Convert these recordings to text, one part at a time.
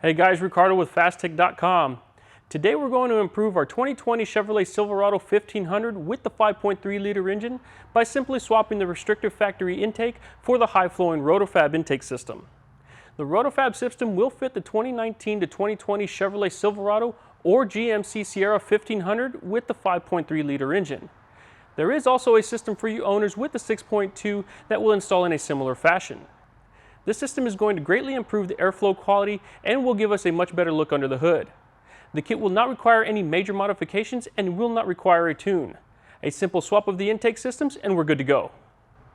Hey guys, Ricardo with Phastek.com. Today we're going to improve our 2020 Chevrolet Silverado 1500 with the 5.3 liter engine by simply swapping the restrictive factory intake for the high-flowing Roto-Fab intake system. The Roto-Fab system will fit the 2019 to 2020 Chevrolet Silverado or GMC Sierra 1500 with the 5.3 liter engine. There is also a system for you owners with the 6.2 that will install in a similar fashion. This system is going to greatly improve the airflow quality and will give us a much better look under the hood. The kit will not require any major modifications and will not require a tune. A simple swap of the intake systems and we're good to go.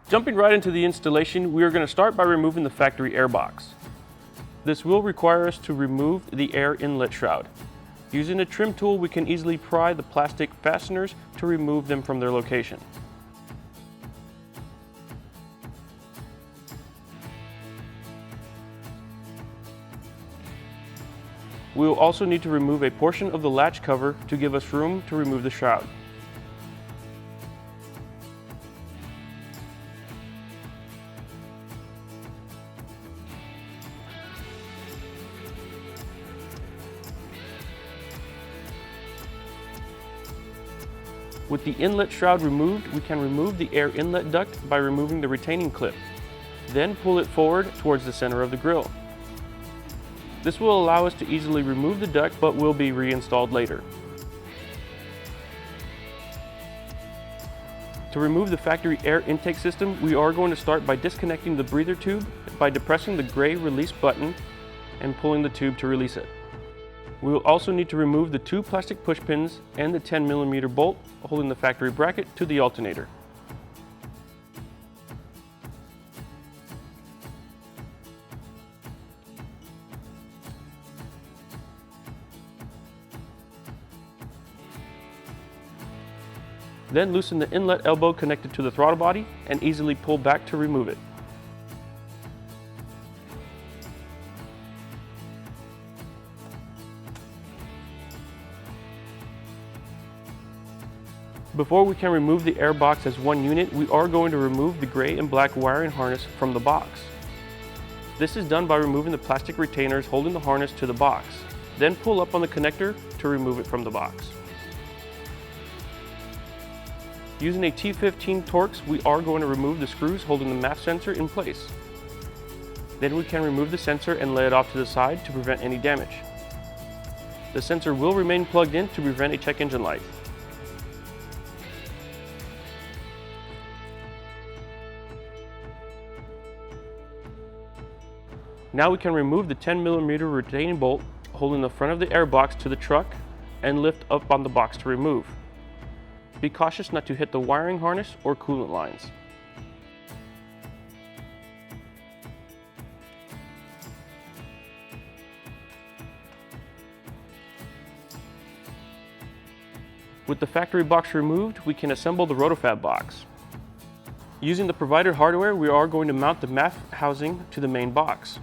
Jumping right into the installation, we are going to start by removing the factory airbox. This will require us to remove the air inlet shroud. Using a trim tool, we can easily pry the plastic fasteners to remove them from their location. We will also need to remove a portion of the latch cover to give us room to remove the shroud. With the inlet shroud removed, we can remove the air inlet duct by removing the retaining clip. Then pull it forward towards the center of the grille. This will allow us to easily remove the duct, but will be reinstalled later. To remove the factory air intake system, we are going to start by disconnecting the breather tube by depressing the gray release button and pulling the tube to release it. We will also need to remove the two plastic push pins and the 10mm bolt holding the factory bracket to the alternator. Then loosen the inlet elbow connected to the throttle body and easily pull back to remove it. Before we can remove the airbox as one unit, we are going to remove the gray and black wiring harness from the box. This is done by removing the plastic retainers holding the harness to the box. Then pull up on the connector to remove it from the box. Using a T15 Torx, we are going to remove the screws holding the MAF sensor in place. Then we can remove the sensor and lay it off to the side to prevent any damage. The sensor will remain plugged in to prevent a check engine light. Now we can remove the 10mm retaining bolt holding the front of the airbox to the truck and lift up on the box to remove. Be cautious not to hit the wiring harness or coolant lines. With the factory box removed, we can assemble the Roto-Fab box. Using the provided hardware, we are going to mount the MAF housing to the main box.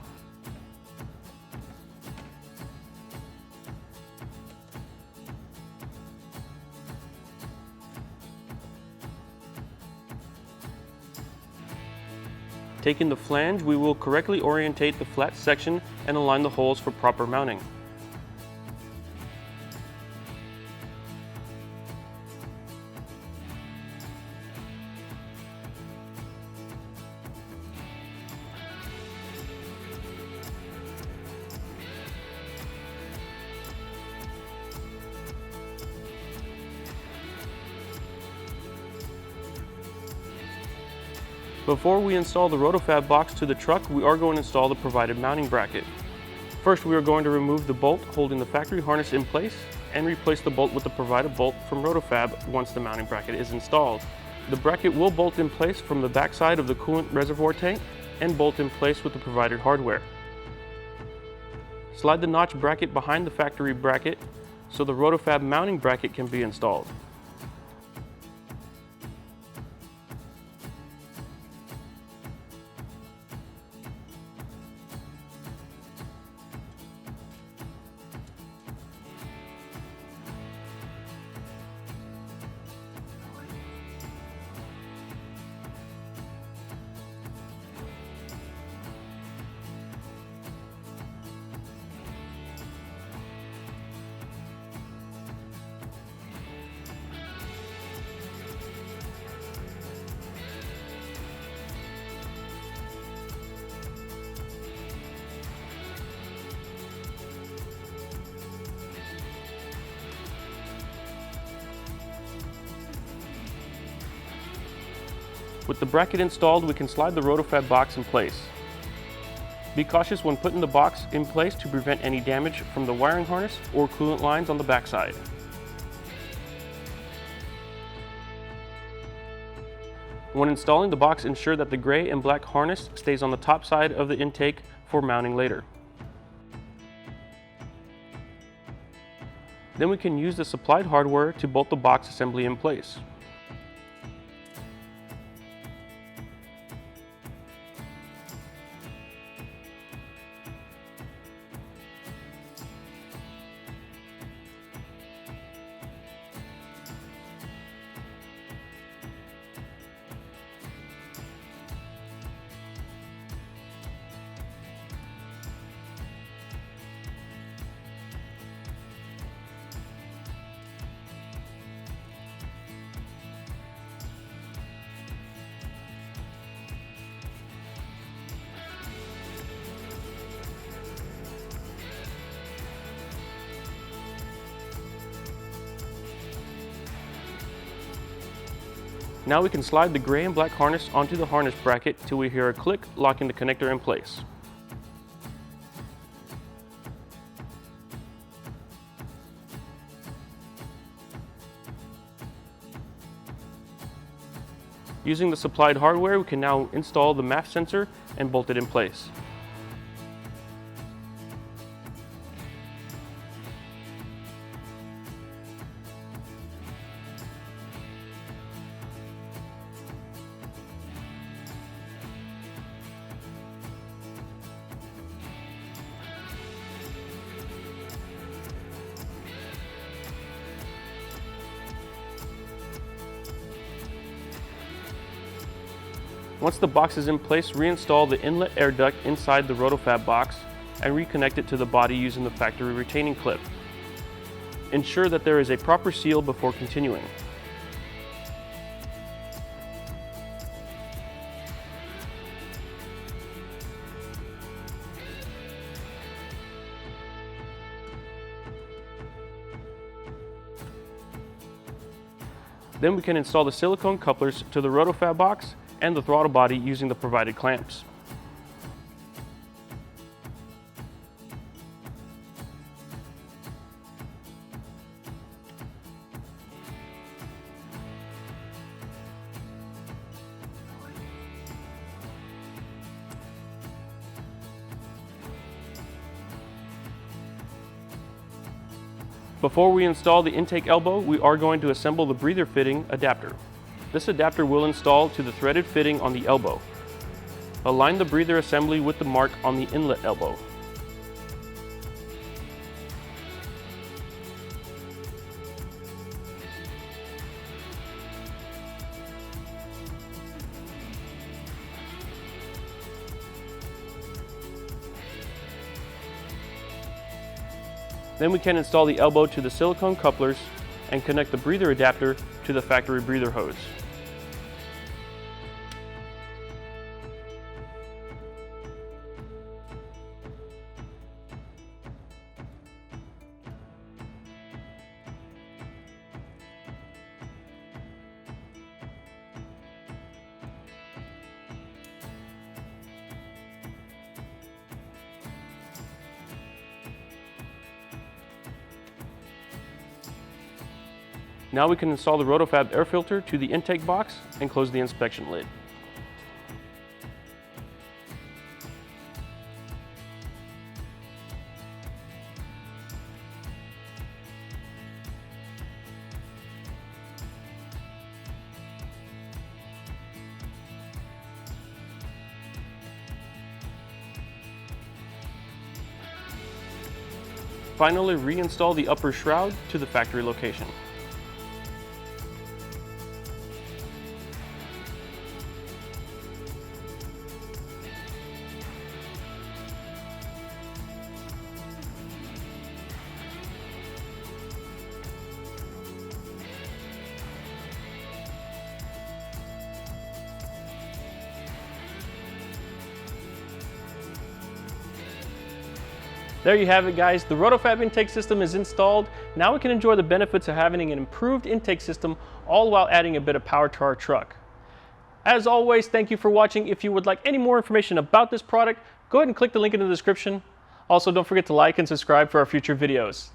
Taking the flange, we will correctly orientate the flat section and align the holes for proper mounting. Before we install the Roto-Fab box to the truck, we are going to install the provided mounting bracket. First, we are going to remove the bolt holding the factory harness in place and replace the bolt with the provided bolt from Roto-Fab once the mounting bracket is installed. The bracket will bolt in place from the back side of the coolant reservoir tank and bolt in place with the provided hardware. Slide the notch bracket behind the factory bracket so the Roto-Fab mounting bracket can be installed. With the bracket installed, we can slide the Roto-Fab box in place. Be cautious when putting the box in place to prevent any damage from the wiring harness or coolant lines on the backside. When installing the box, ensure that the gray and black harness stays on the top side of the intake for mounting later. Then we can use the supplied hardware to bolt the box assembly in place. Now we can slide the gray and black harness onto the harness bracket till we hear a click, locking the connector in place. Using the supplied hardware, we can now install the MAF sensor and bolt it in place. Once the box is in place, reinstall the inlet air duct inside the Roto-Fab box and reconnect it to the body using the factory retaining clip. Ensure that there is a proper seal before continuing. Then we can install the silicone couplers to the Roto-Fab box and the throttle body using the provided clamps. Before we install the intake elbow, we are going to assemble the breather fitting adapter. This adapter will install to the threaded fitting on the elbow. Align the breather assembly with the mark on the inlet elbow. Then we can install the elbow to the silicone couplers and connect the breather adapter to the factory breather hose. Now we can install the Roto-Fab air filter to the intake box and close the inspection lid. Finally, reinstall the upper shroud to the factory location. There you have it, guys. The Roto-Fab intake system is installed. Now we can enjoy the benefits of having an improved intake system, all while adding a bit of power to our truck. As always, thank you for watching. If you would like any more information about this product, go ahead and click the link in the description. Also, don't forget to like and subscribe for our future videos.